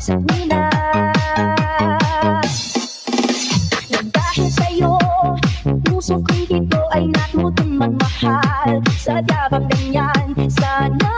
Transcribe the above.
sa lunas. Nang dahil sa'yo, puso kong ito ay natutong magmahal. Sadya bang ganyan? Sana